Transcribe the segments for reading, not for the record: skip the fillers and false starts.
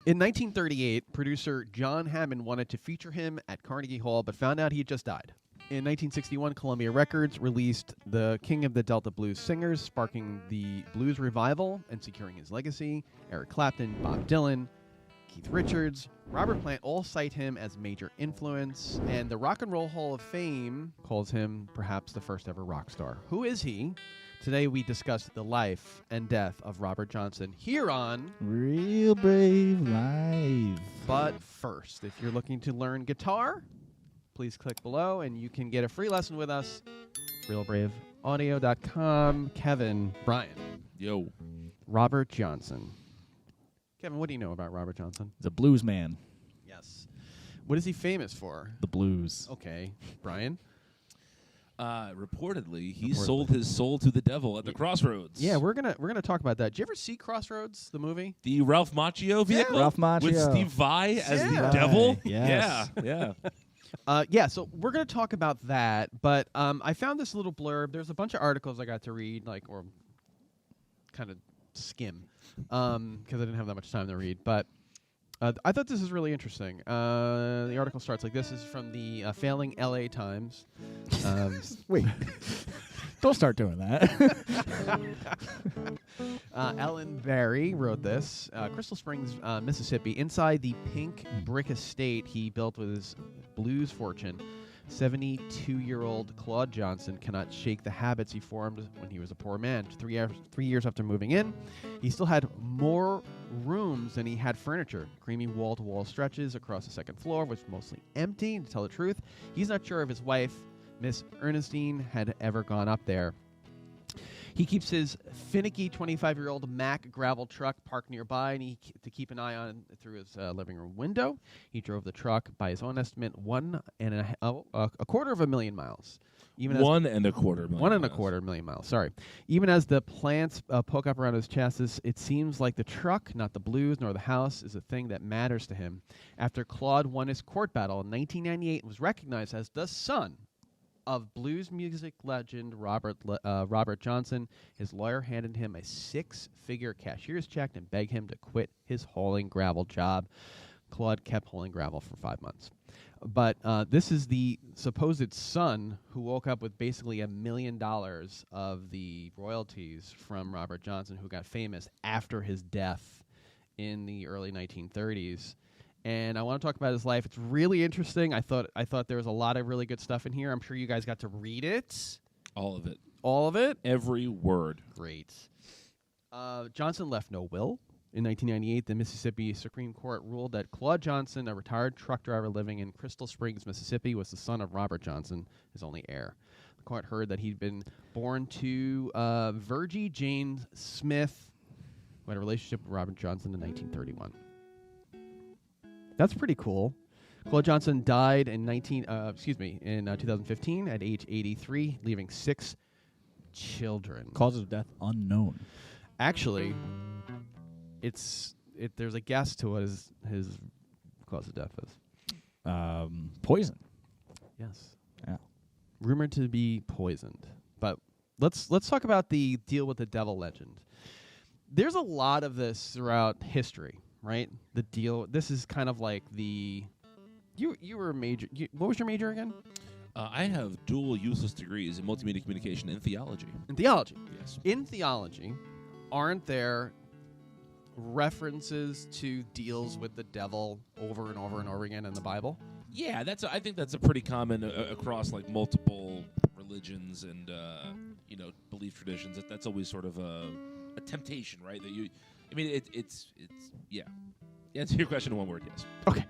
In 1938, producer John Hammond wanted to feature him at Carnegie Hall, but found out he had just died. In 1961, Columbia Records released the King of the Delta Blues Singers, sparking the blues revival and securing his legacy. Eric Clapton, Bob Dylan, Keith Richards, Robert Plant all cite him as major influence, and the Rock and Roll Hall of Fame calls him perhaps the first ever rock star. Who is he? Today we discuss the life and death of Robert Johnson here on Real Brave Live. But first, if you're looking to learn guitar, please click below and you can get a free lesson with us. RealBraveAudio.com. Kevin, Brian. Yo. Robert Johnson. Kevin, what do you know about Robert Johnson? The blues man. Yes. What is he famous for? The blues. Okay. Brian? Reportedly, he sold his soul to the devil at the Crossroads. Yeah, we're gonna talk about that. Did you ever see Crossroads, the movie? The Ralph Macchio vehicle? Yeah. Ralph Macchio. With Steve Vai as Yeah. the devil? Yes. Yeah. Yeah, so we're going to talk about that, but I found this little blurb. There's a bunch of articles I got to read, or kind of skim, because I didn't have that much time to read. But I thought this is really interesting. The article starts like this. This is from the Failing LA Times. Wait. Don't start doing that. Ellen Barry wrote this. Crystal Springs, Mississippi. Inside the pink brick estate he built with his blues fortune, 72-year-old Claude Johnson cannot shake the habits he formed when he was a poor man. 3 years after moving in, he still had more rooms than he had furniture. Creamy wall-to-wall stretches across the second floor was mostly empty. To tell the truth, he's not sure if his wife, Miss Ernestine, had ever gone up there. He keeps his finicky 25-year-old Mack gravel truck parked nearby and to keep an eye on through his living room window. He drove the truck, by his own estimate, a quarter of a million miles. One and a quarter million miles. Sorry. Even as the plants poke up around his chassis, it seems like the truck, not the blues nor the house, is a thing that matters to him. After Claude won his court battle in 1998 and was recognized as the son of blues music legend Robert Johnson, his lawyer handed him a 6-figure cashier's check and begged him to quit his hauling gravel job. Claude kept hauling gravel for 5 months. But this is the supposed son who woke up with basically $1 million of the royalties from Robert Johnson, who got famous after his death in the early 1930s. And I want to talk about his life. It's really interesting. I thought there was a lot of really good stuff in here. I'm sure you guys got to read it. All of it. All of it? Every word. Great. Johnson left no will. In 1998, the Mississippi Supreme Court ruled that Claude Johnson, a retired truck driver living in Crystal Springs, Mississippi, was the son of Robert Johnson, his only heir. The court heard that he'd been born to Virgie Jane Smith, who had a relationship with Robert Johnson in 1931. That's pretty cool. Claude Johnson died in 2015 at age 83, leaving 6 children. Cause of death unknown. Actually, there's a guess to what his cause of death is. Poison. Yes. Yeah. Rumored to be poisoned. But let's talk about the deal with the devil legend. There's a lot of this throughout history. Right? The deal. This is kind of like the. You were a major. What was your major again? I have dual useless degrees in multimedia communication and theology. In theology. Yes. In theology, aren't there references to deals with the devil over and over and over again in the Bible? Yeah, I think that's a pretty common across like multiple religions and belief traditions. That's always sort of a temptation, right? That you. I mean, it's yeah. Answer your question in one word, yes. Okay.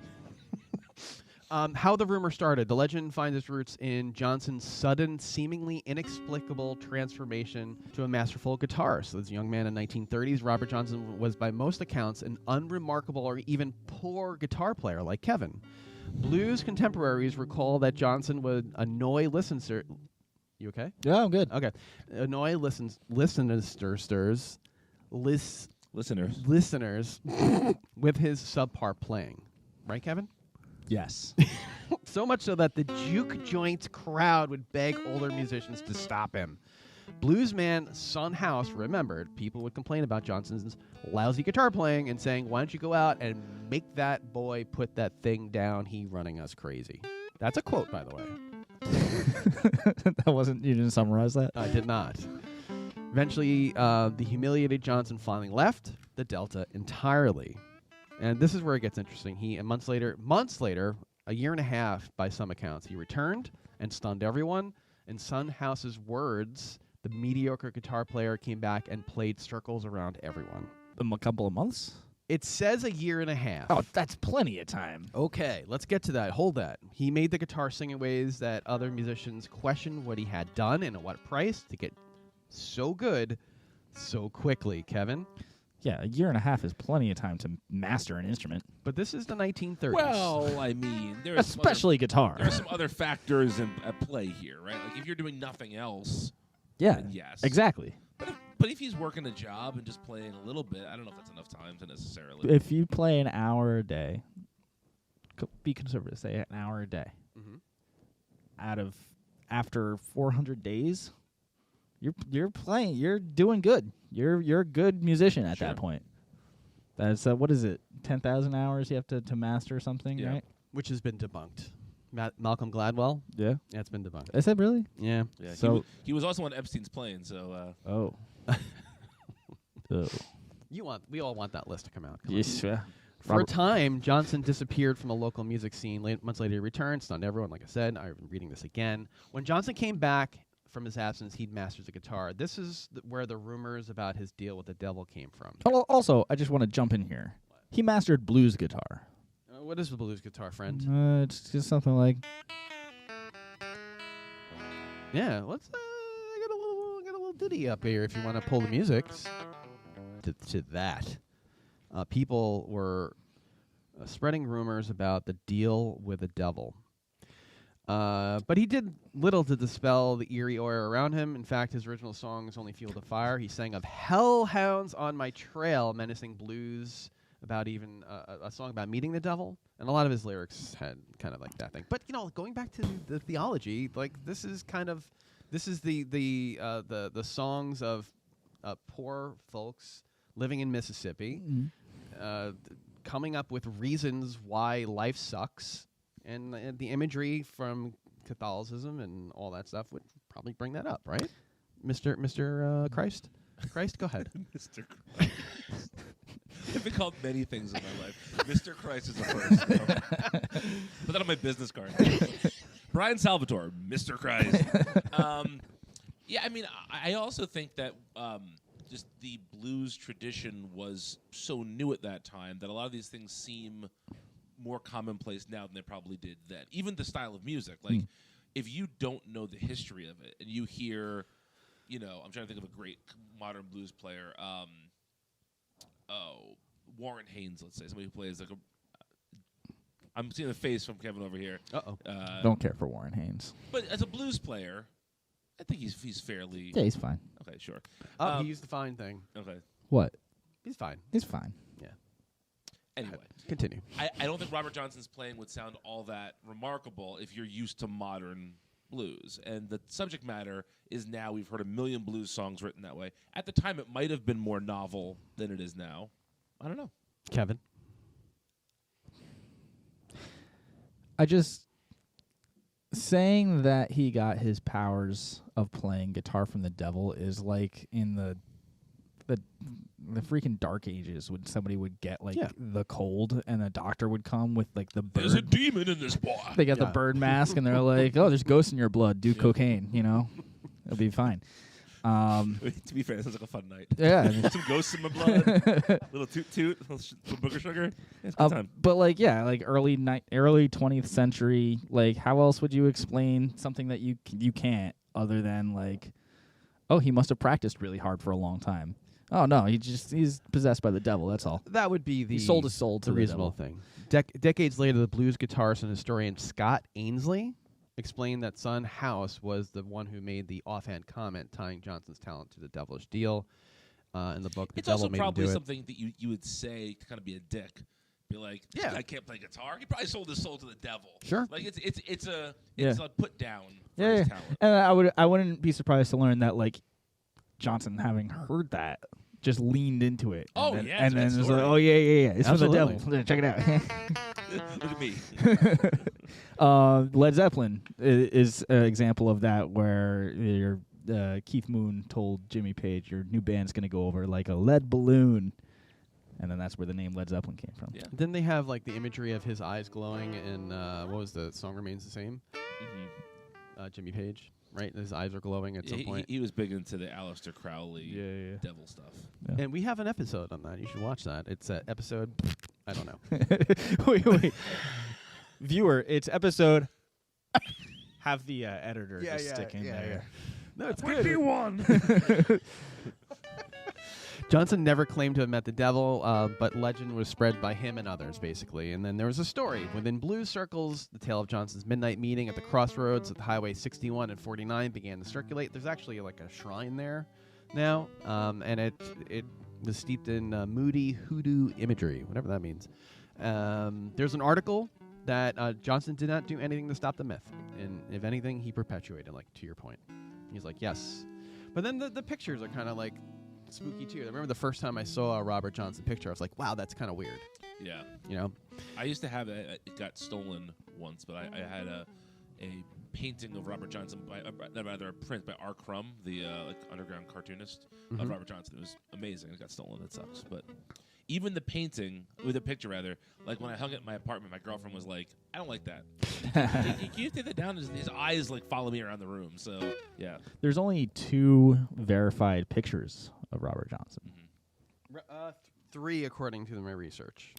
How the rumor started. The legend finds its roots in Johnson's sudden, seemingly inexplicable transformation to a masterful guitarist. As a young man in the 1930s, Robert Johnson was by most accounts an unremarkable or even poor guitar player like Kevin. Blues contemporaries recall that Johnson would annoy listeners. You okay? Yeah, I'm good. Okay. Annoy listeners with his subpar playing. Right, Kevin? Yes. So much so that the juke joint crowd would beg older musicians to stop him. Bluesman Son House remembered people would complain about Johnson's lousy guitar playing and saying, why don't you go out and make that boy put that thing down? He running us crazy. That's a quote, by the way. That wasn't, you didn't summarize that? I did not. Eventually, the humiliated Johnson finally left the Delta entirely. And this is where it gets interesting. Months later, a year and a half by some accounts, he returned and stunned everyone. In Son House's words, the mediocre guitar player came back and played circles around everyone. A couple of months? It says a year and a half. Oh, that's plenty of time. Okay, let's get to that. Hold that. He made the guitar sing in ways that other musicians questioned what he had done and at what price to get so good so quickly, Kevin. Yeah, a year and a half is plenty of time to master an instrument. But this is the 1930s. Well, I mean, especially guitar. There are some other factors at play here, right? Like if you're doing nothing else, yeah, then yes, exactly. But if he's working a job and just playing a little bit, I don't know if that's enough time to necessarily. If you play an hour a day, be conservative, say an hour a day. Mm-hmm. After 400 days, you're playing. You're doing good. You're a good musician at that point. That's what is it? 10,000 hours you have to master something, right? Which has been debunked. Malcolm Gladwell. Yeah, it's been debunked. Is that really? Yeah. So he was also on Epstein's plane. So. Oh. We all want that list to come out. Yes, yeah. For a time, Johnson disappeared from the local music scene. Months later, he returned, stunned everyone. Like I said, I'm reading this again. When Johnson came back from his absence, he'd mastered the guitar. This is where the rumors about his deal with the devil came from. Also, I just want to jump in here. He mastered blues guitar. What is the blues guitar, friend? It's just something like. Yeah, let's. I got a little ditty up here if you want to pull the music to that. People were spreading rumors about the deal with the devil. But he did little to dispel the eerie aura around him. In fact, his original songs only fueled the fire. He sang of hellhounds on my trail, menacing blues, about even a song about meeting the devil. And a lot of his lyrics had kind of like that thing. But, going back to the theology, like this is the songs of poor folks living in Mississippi, coming up with reasons why life sucks. And the imagery from Catholicism and all that stuff would probably bring that up, right? Mr. Christ? Christ, go ahead. Mr. Christ. I've been called many things in my life. Mr. Christ is the first. Put that on my business card. Brian Salvatore, Mr. Christ. Yeah, I mean, I also think that just the blues tradition was so new at that time that a lot of these things seem more commonplace now than they probably did then. Even the style of music. Like, if you don't know the history of it and you hear, I'm trying to think of a great modern blues player. Warren Haynes, let's say. Somebody who plays like I'm seeing the face from Kevin over here. Uh-oh. Don't care for Warren Haynes. But as a blues player, I think he's fairly... Yeah, he's fine. Okay, sure. He used the fine thing. Okay. What? He's fine. He's fine. Yeah. Anyway. Continue. I don't think Robert Johnson's playing would sound all that remarkable if you're used to modern blues. And the subject matter is now, we've heard a million blues songs written that way. At the time, it might have been more novel than it is now. I don't know. Kevin? Saying that he got his powers of playing guitar from the devil is like in the freaking Dark Ages when somebody would get the cold and a doctor would come with like the bird. There's a demon in this boy. They got the bird mask and they're like, oh, there's ghosts in your blood. Do cocaine, It'll be fine. To be fair, this sounds like a fun night. Yeah. Some ghosts in my blood. Little toot, little booger sugar. It's a good time. But early 20th century, how else would you explain something that you can't other than he must have practiced really hard for a long time. Oh no, he's possessed by the devil. That's all. That would be he sold his soul to the reasonable thing. Decades later, the blues guitarist and historian Scott Ainsley explained that Son House was the one who made the offhand comment tying Johnson's talent to the devilish deal. In the book, the it's devil also made probably him do something that you would say to kind of be a dick. Be like, this guy can't play guitar. He probably sold his soul to the devil. Sure. Like it's a put down for Yeah. his talent. And I wouldn't be surprised to learn that Johnson, having heard that, just leaned into it. Oh, and then, yeah, and it's then that was like, story. oh yeah, it's for the Absolutely. devil. Check it out. Look at me. Led Zeppelin is an example of that, where Keith Moon told Jimmy Page, "Your new band's gonna go over like a lead balloon," and then that's where the name Led Zeppelin came from. Yeah. Didn't they have like the imagery of his eyes glowing and what was the song remains the same? Mm-hmm. Jimmy Page, right? His eyes are glowing at some point. He was big into the Aleister Crowley Yeah. devil stuff. Yeah. And we have an episode on that. You should watch that. It's episode, I don't know. wait. Viewer, it's episode. Have the editor just stick in there. No, it's What do you want? Johnson never claimed to have met the devil, but legend was spread by him and others, basically. And then there was a story. Within blues circles, the tale of Johnson's midnight meeting at the crossroads at Highway 61 and 49 began to circulate. There's actually like a shrine there now, and it was steeped in moody hoodoo imagery, whatever that means. There's an article that Johnson did not do anything to stop the myth. And if anything, he perpetuated, like, to your point. He's like, yes. But then the pictures are kind of like spooky too. I remember the first time I saw a Robert Johnson picture, I was like, wow, that's kind of weird. Yeah. You know? I used to have it got stolen once, but I had a painting of Robert Johnson by rather a print by R. Crumb, the like underground cartoonist of Robert Johnson. It was amazing. It got stolen. It sucks. But even the painting, with a picture rather, like when I hung it in my apartment, my girlfriend was like, I don't like that. Can you take that down? His eyes like follow me around the room. So yeah. There's only 2 verified pictures of Robert Johnson. Mm-hmm. 3 according to my research.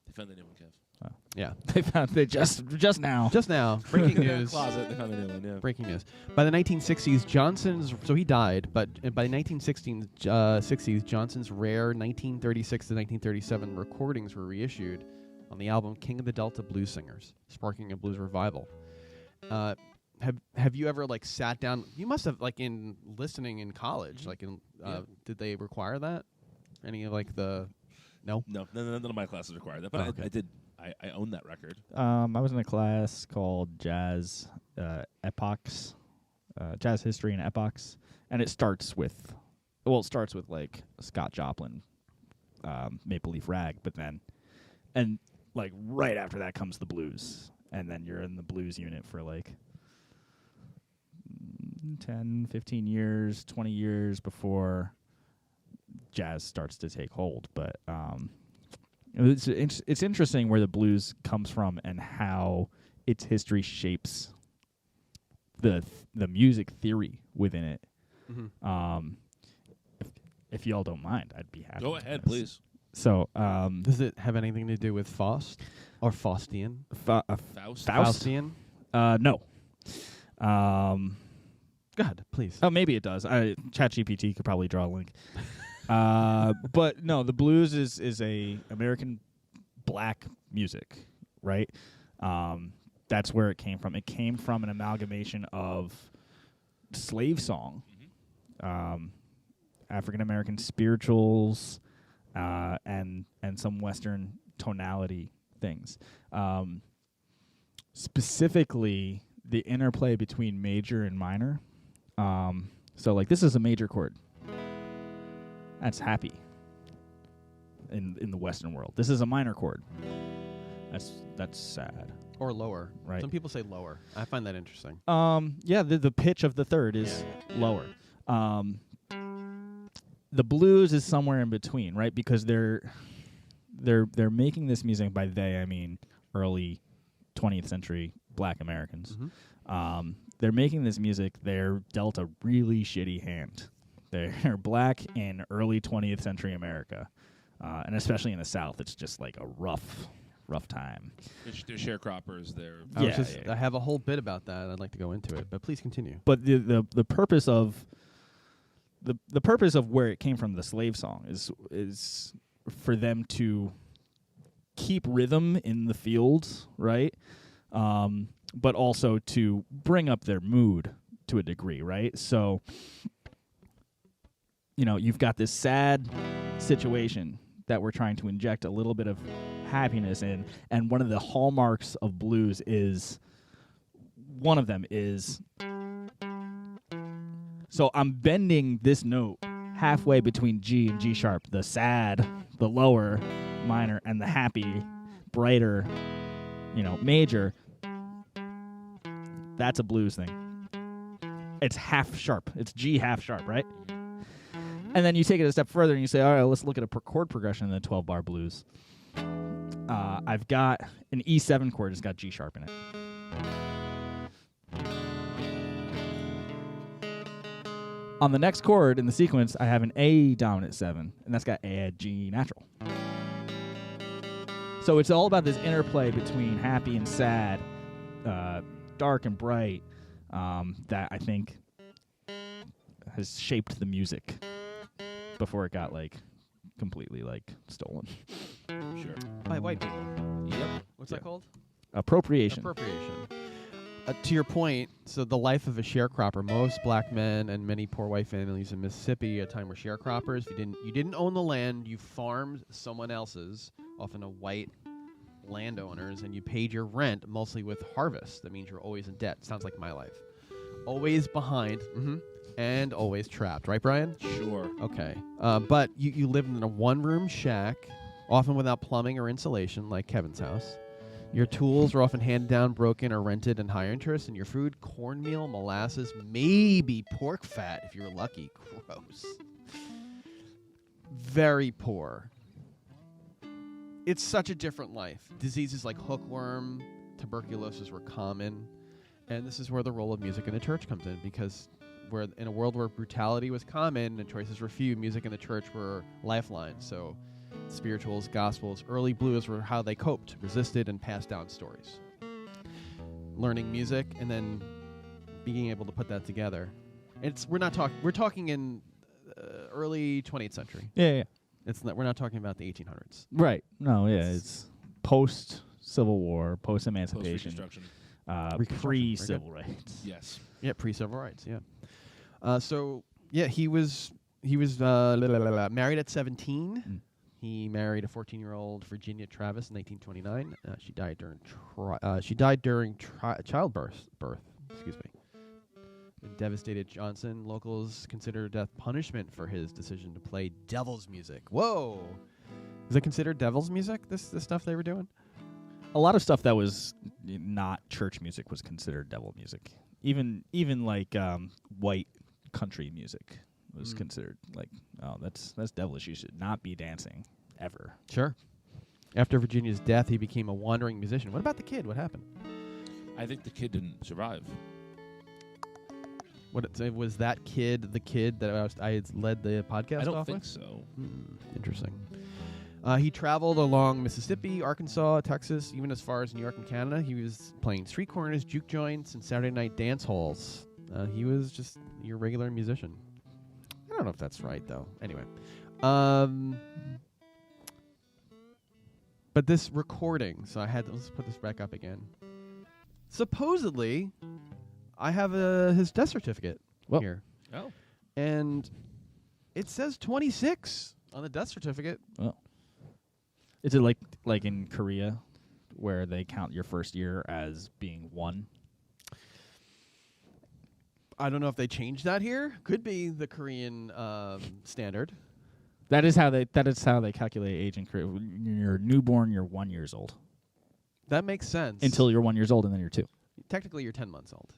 They found the new one, Kev. Yeah. They found it just now. Just now, breaking news. Closet. They found the new one. Yeah. Breaking news. By the 1960s, so he died, but by the 1960s, Johnson's rare 1936 to 1937 recordings were reissued on the album King of the Delta Blues Singers, sparking a blues revival. Have you ever like sat down? You must have like in listening in college, like in did they require that? Any of like the no? No, none of my classes required that, but Oh, okay. I did. I own that record. I was in a class called Jazz Epochs, Jazz History and Epochs, and it starts with like Scott Joplin, Maple Leaf Rag, but then, and like right after that comes the blues, and then you're in the blues unit for like 10, 15 years, 20 years before jazz starts to take hold, but it's interesting where the blues comes from and how its history shapes the music theory within it. Mm-hmm. If y'all don't mind, I'd be happy. Go ahead, please. So, Does it have anything to do with Faust or Faustian? Faust. Faustian? No. Go ahead, please. Oh, maybe it does. ChatGPT could probably draw a link. But no, the blues is a American black music, right? That's where it came from. It came from an amalgamation of slave song, African American spirituals, and some Western tonality things. Specifically, the interplay between major and minor. So, like, this is a major chord. That's happy in the Western world. This is a minor chord. That's sad. Or lower. Right. Some people say lower. I find that interesting. Yeah, the pitch of the third is lower. The blues is somewhere in between, right? Because they're making this music. By they, I mean early 20th century Black Americans. Mm-hmm. They're making this music. They're dealt a really shitty hand. They're black in early 20th century America, and especially in the South, it's just like a rough time. They're sharecroppers. They're I have a whole bit about that. I'd like to go into it, but please continue. But the purpose of the purpose of where it came from, the slave song, is for them to keep rhythm in the fields, right? But also to bring up their mood to a degree, right? So, you know, you've got this sad situation that we're trying to inject a little bit of happiness in, and one of the hallmarks of blues is So I'm bending this note halfway between G and G sharp, the sad, the lower minor, and the happy, brighter, major. That's a blues thing. It's half sharp. It's G half sharp, right? And then you take it a step further and you say, all right, let's look at a chord progression in the 12-bar blues. I've got an E7 chord. It's got G sharp in it. On the next chord in the sequence, I have an A dominant 7, and that's got A at G natural. So it's all about this interplay between happy and sad, dark and bright, that I think has shaped the music before it got completely stolen. Sure. By white people. Yep. What's that called? Appropriation. To your point, so the life of a sharecropper, most black men and many poor white families in Mississippi at a time were sharecroppers. You didn't own the land, you farmed someone else's, often a white landowners, and you paid your rent mostly with harvest. That means you're always in debt. Sounds like my life. Always behind, and always trapped. Right, Brian? Sure. Okay. But you lived in a one-room shack, often without plumbing or insulation, like Kevin's house. Your tools were often handed down, broken, or rented in higher interest, and your food, cornmeal, molasses, maybe pork fat if you're lucky. Gross. Very poor. It's such a different life. Diseases like hookworm, tuberculosis were common, and this is where the role of music in the church comes in, because we're in a world where brutality was common and choices were few. Music in the church were lifelines. So spirituals, gospels, early blues were how they coped, resisted, and passed down stories. Learning music and then being able to put that together. We're talking in early 20th century. Yeah. We're not talking about the 1800s. Right. No, yeah, it's post-Civil War, post-emancipation, Post-Reconstruction. pre-civil rights. Yes. Yeah, pre-civil rights, yeah. He was married at 17. Mm. He married a 14-year-old Virginia Travis in 1929. She died during childbirth. Excuse me. When devastated Johnson, locals considered death punishment for his decision to play devil's music. Whoa! Is it considered devil's music? This stuff they were doing? A lot of stuff that was not church music was considered devil music. Even white country music was considered that's devilish. You should not be dancing ever. Sure. After Virginia's death, he became a wandering musician. What about the kid? What happened? I think the kid didn't survive. Was that kid the kid that I had led the podcast I don't off think with? so. Interesting. He traveled along Mississippi, Arkansas, Texas, even as far as New York and Canada. He was playing street corners, juke joints, and Saturday night dance halls. He was just your regular musician. I don't know if that's right, though. Anyway. But this recording, so let's put this back up again. Supposedly, I have his death certificate here. Oh. And it says 26 on the death certificate. Well, is it like in Korea, where they count your first year as being 1? I don't know if they changed that here. Could be the Korean standard. That is how they calculate age in Korea. When you're newborn, you're 1 year old. That makes sense. Until you're 1 year old, and then you're 2. Technically, you're 10 months old.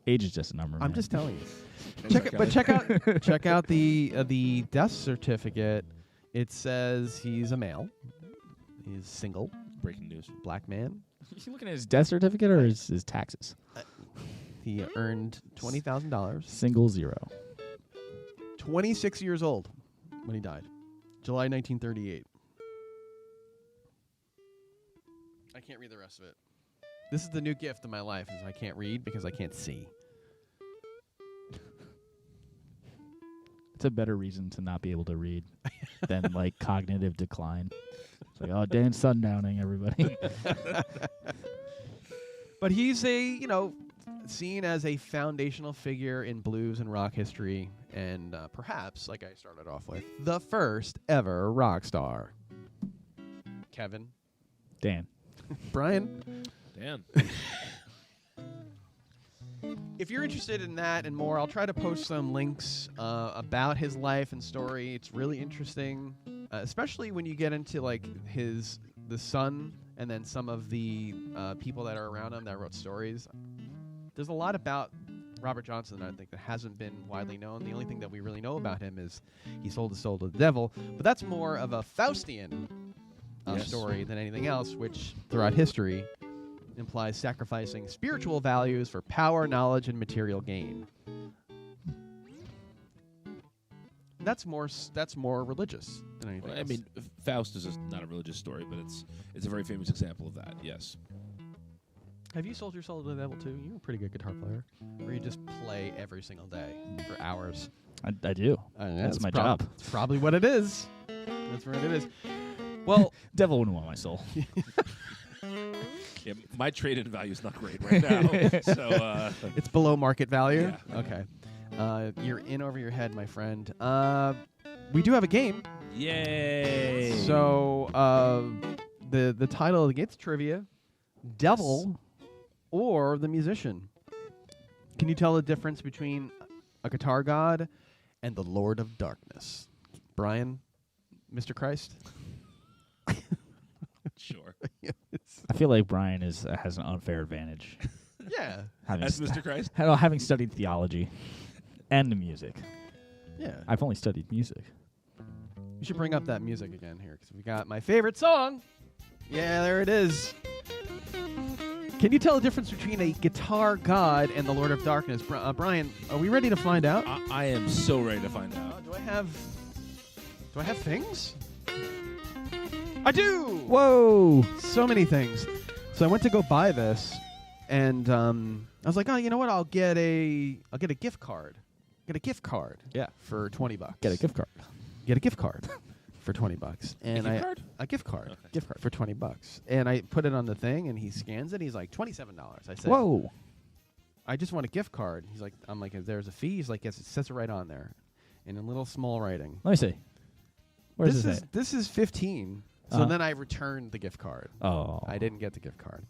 Age is just a number. I'm man. just telling you. Check out the death certificate. It says he's a male. He's single. Breaking news. Black man. You looking at his death certificate or his taxes? He earned $20,000. Single 0. 26 years old when he died. July 1938. I can't read the rest of it. This is the new gift of my life, is I can't read because I can't see. It's a better reason to not be able to read than cognitive decline. It's like, oh, Dan's sundowning everybody. But he's seen as a foundational figure in blues and rock history, and perhaps, like I started off with, the first ever rock star. Kevin. Dan. Brian. Dan. If you're interested in that and more, I'll try to post some links about his life and story. It's really interesting, especially when you get into like the son and then some of the people that are around him that wrote stories. There's a lot about Robert Johnson, I think, that hasn't been widely known. The only thing that we really know about him is he sold his soul to the devil, but that's more of a Faustian story than anything else, which throughout history implies sacrificing spiritual values for power, knowledge, and material gain. That's more religious than anything else. I mean, Faust is not a religious story, but it's a very famous example of that. Yes. Have you sold your soul to the devil too? You're a pretty good guitar player, or you just play every single day for hours. I do. That's my job. It's probably what it is. That's what it is. Well, devil wouldn't want my soul. Yeah, my trade-in value is not great right now, so it's below market value. Yeah. Okay, you're in over your head, my friend. We do have a game. Yay! So the title of the game's trivia: Devil or the Musician. Can you tell the difference between a guitar god and the Lord of Darkness? Brian, Mr. Christ. Sure. I feel like Brian has an unfair advantage. Yeah. As Mr. Christ? Having studied theology and the music. Yeah. I've only studied music. You should bring up that music again here, because we got my favorite song. Yeah, there it is. Can you tell the difference between a guitar god and the Lord of Darkness? Brian, are we ready to find out? I am so ready to find out. Do I have things? I do! Whoa! So many things. So I went to go buy this, and I was like, oh, you know what? I'll get a gift card. Get a gift card. Yeah. For $20. Get a gift card. Get a gift card for $20. And a gift card? A gift card. Okay. Gift card for $20. And I put it on the thing, and he scans it. He's like, $27. I said, Whoa! I just want a gift card. He's like, I'm like, there's a fee. He's like, yes, it says it right on there, in a little small writing. Let me see. Where does it say? This is 15. So then I returned the gift card. Oh. I didn't get the gift card.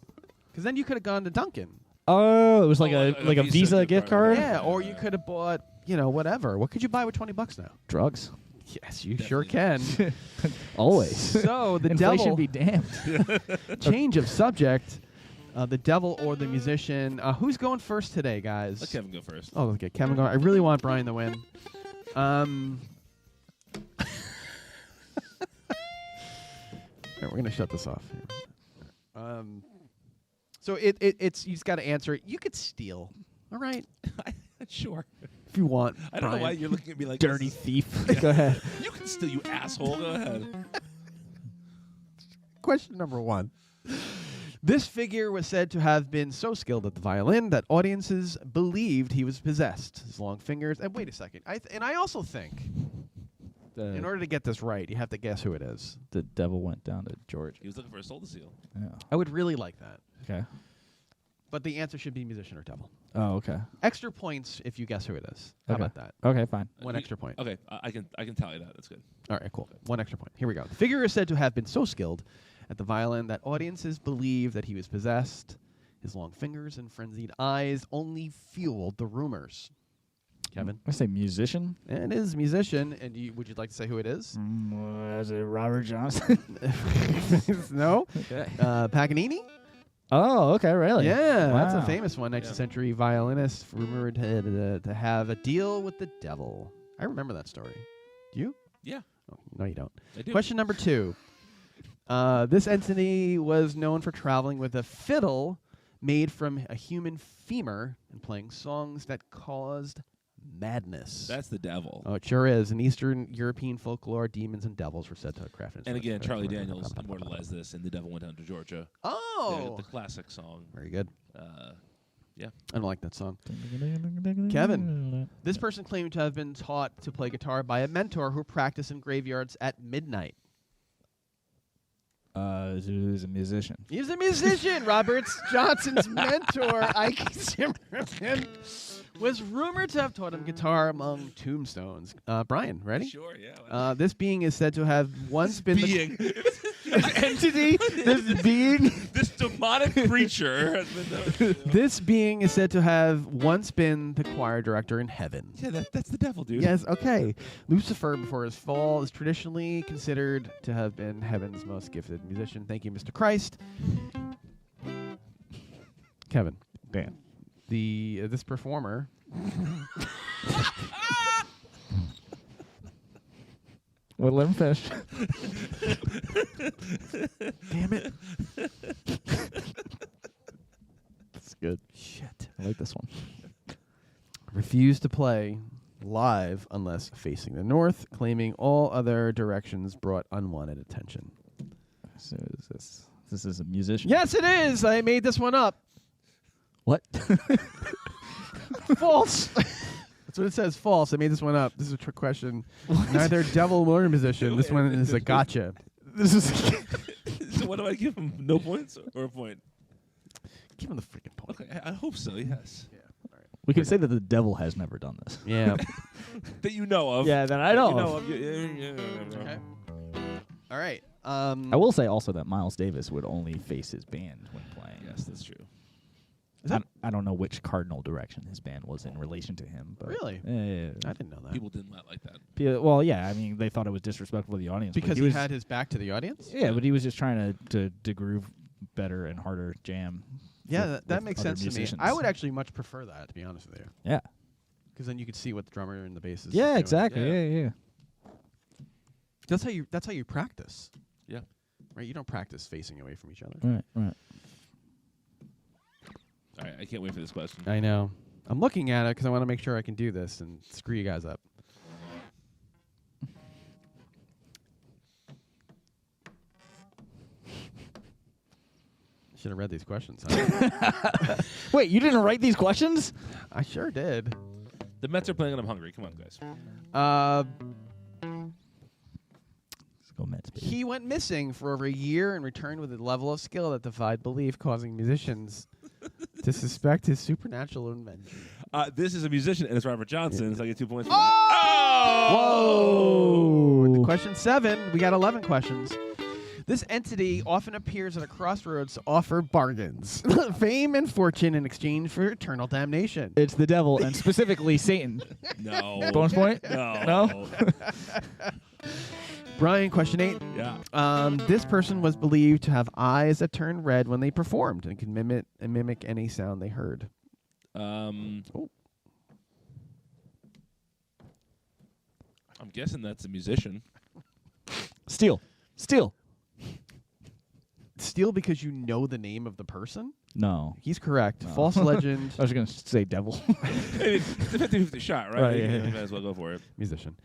Because then you could have gone to Dunkin'. Oh, it was like a a Visa gift card? Yeah, or you could have bought, whatever. What could you buy with $20 now? Drugs. Yes, you sure can. Always. So the Inflation devil. be damned. Change of subject. The devil or the musician. Who's going first today, guys? Let Kevin go first. Oh, okay, Kevin going. I really want Brian to win. Here, we're gonna shut this off here. So it's you just got to answer it. You could steal, all right? Sure. If you want. I don't know Brian. why you're looking at me like Dirty this. thief. Go ahead. You can steal, you asshole. Go ahead. Question number 1. This figure was said to have been so skilled at the violin that audiences believed he was possessed. His long fingers. And wait a second. I also think, in order to get this right, you have to guess who it is. The devil went down to Georgia. He was looking for a soul to steal. Yeah. I would really like that. Okay. But the answer should be musician or devil. Oh, okay. Extra points if you guess who it is. How Okay. about that? Okay, fine. One extra point. Okay, I can tally that. That's good. All right, cool. 1 extra point. Here we go. The figure is said to have been so skilled at the violin that audiences believed that he was possessed. His long fingers and frenzied eyes only fueled the rumors. Kevin? I say musician. It is musician. And would you like to say who it is? Is it Robert Johnson? No? Okay. Paganini? Oh, okay, really? Yeah, that's a Wow. famous one. 19th century violinist rumored to have a deal with the devil. I remember that story. Do you? Yeah, Oh, no, you don't. I do. Question number 2. This entity was known for traveling with a fiddle made from a human femur and playing songs that caused madness. That's the devil. Oh, it sure is. In Eastern European folklore, demons and devils were said to have crafted. And again, Charlie Daniels immortalized this in The Devil Went Down to Georgia. Oh! The classic song. Very good. Yeah. I don't like that song. Kevin, this person claimed to have been taught to play guitar by a mentor who practiced in graveyards at midnight. Who's a musician? He's a musician. Robert Johnson's mentor, Ike Zimmerman, was rumored to have taught him guitar among tombstones. Brian, ready? Sure, yeah. This being is said to have once been Being. entity, this being, This demonic creature has been. this being is said to have once been the choir director in heaven. Yeah, that's the devil, dude. Yes, okay. Lucifer, before his fall, is traditionally considered to have been heaven's most gifted musician. Thank you, Mr. Christ. Kevin, Dan. this performer. Well, let him fish. Damn it. That's good. Shit. I like this one. Refused to play live unless facing the north, claiming all other directions brought unwanted attention. So this is a musician. Yes, it is. I made this one up. What? False. That's what it says. False. I made this one up. This is a trick question. Neither devil nor musician. This one is a gotcha. This is. So what do I give him? No points or a point? Give him the freaking point. Okay, I hope so. Yes. Yeah. All right. We can say that the devil has never done this. Yeah. That you know of. Yeah, that I know. You know of. of. Yeah. Okay. All right. I will say also that Miles Davis would only face his band when playing. Yes, that's true. I don't know which cardinal direction his band was in relation to him. But Really? Yeah. I didn't know that. People didn't like that. Well, yeah. I mean, they thought it was disrespectful to the audience Because but he was, had his back to the audience? Yeah, but he was just trying to groove better and harder jam. Yeah, with that makes other sense to me. musicians. I would actually much prefer that, to be honest with you. Yeah. Because then you could see what the drummer and the bass is Yeah, doing. exactly. Yeah. Yeah. That's how you practice. Yeah. Right? You don't practice facing away from each other. Right. All right, I can't wait for this question. I know. I'm looking at it because I want to make sure I can do this and screw you guys up. Should have read these questions. Huh? Wait, you didn't write these questions? I sure did. The Mets are playing and I'm hungry. Come on, guys. Let's go Mets, baby. He went missing for over a year and returned with a level of skill that defied belief, causing musicians to suspect his supernatural invention. This is a musician, and it's Robert Johnson, Yeah. so I get 2 points for that. Whoa! Question 7. We got 11 questions. This entity often appears at a crossroads to offer bargains, fame and fortune in exchange for eternal damnation. It's the devil, and specifically Satan. No. Bonus point? No. Brian, question 8. Yeah. This person was believed to have eyes that turned red when they performed and could mimic any sound they heard. I'm guessing that's a musician. Steal. Steal because you know the name of the person? No. He's correct. No. False legend. I was going to say devil. It's a 50-50 shot, right? Right, You yeah. might as well go for it. Musician.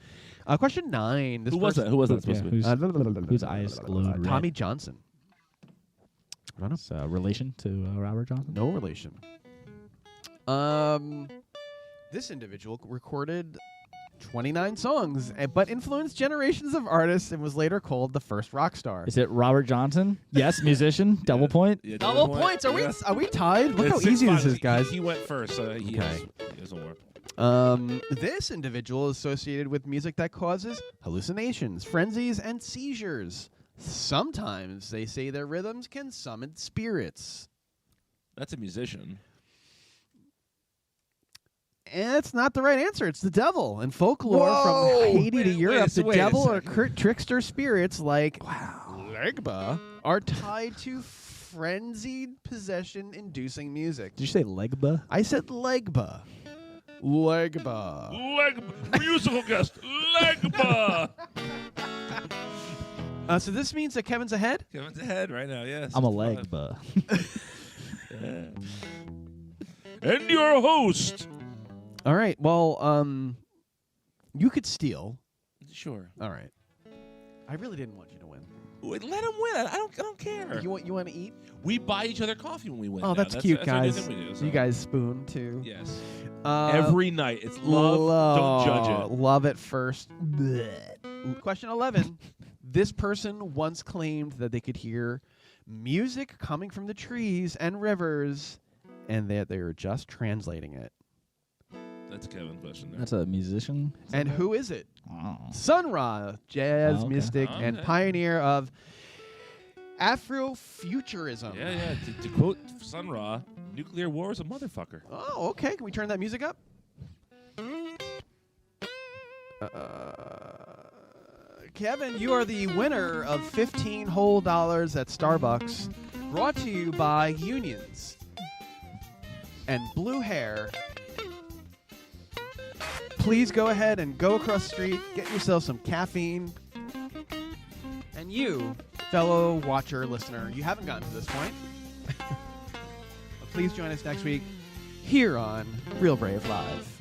Question 9. This Who was that? Who was that supposed to be? Whose eyes glowed red? Tommy Johnson. I don't know. It's relation to Robert Johnson? No relation. This individual recorded 29 songs, but influenced generations of artists and was later called the first rock star. Is it Robert Johnson? Yes, musician. Double point. Yeah, Double points. Are Yeah. we tied? Look It's how easy 6-5. this is, guys. He went first, so he Okay. has one more. This individual is associated with music that causes hallucinations, frenzies, and seizures. Sometimes they say their rhythms can summon spirits. That's a musician. And it's not the right answer. It's the devil. In folklore, Whoa! from Haiti to Wait, Europe, the wait a devil or second. trickster spirits like Legba are tied to frenzied possession-inducing music. Did you say Legba? I said Legba. Legba. Musical guest, Legba. So this means that Kevin's ahead? Kevin's ahead right now, yes. I'm a 65. Legba. Yeah. And your host. All right. Well, you could steal. Sure. All right. I really didn't want you to win. Wait, let him win. I don't care. You want to eat? We buy each other coffee when we win. Oh, now. that's cute, that's guys. What we do, so. You guys spoon too. Yes. Every Every night. It's love. Don't judge it. Love at first. Question 11. This person once claimed that they could hear music coming from the trees and rivers, and that they were just translating it. That's a Kevin question. There. That's a musician. And who is it? Oh. Sun Ra, jazz Oh, okay. mystic and Okay. pioneer of Afrofuturism. Yeah. To quote Sun Ra, nuclear war is a motherfucker. Oh, okay. Can we turn that music up? Kevin, you are the winner of $15 whole at Starbucks, brought to you by Unions and Blue Hair. Please go ahead and go across the street, get yourself some caffeine. And you, fellow watcher, listener, you haven't gotten to this point. Please join us next week here on Real Brave Live.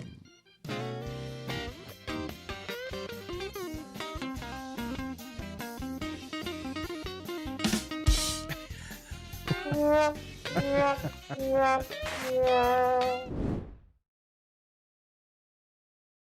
Yeah.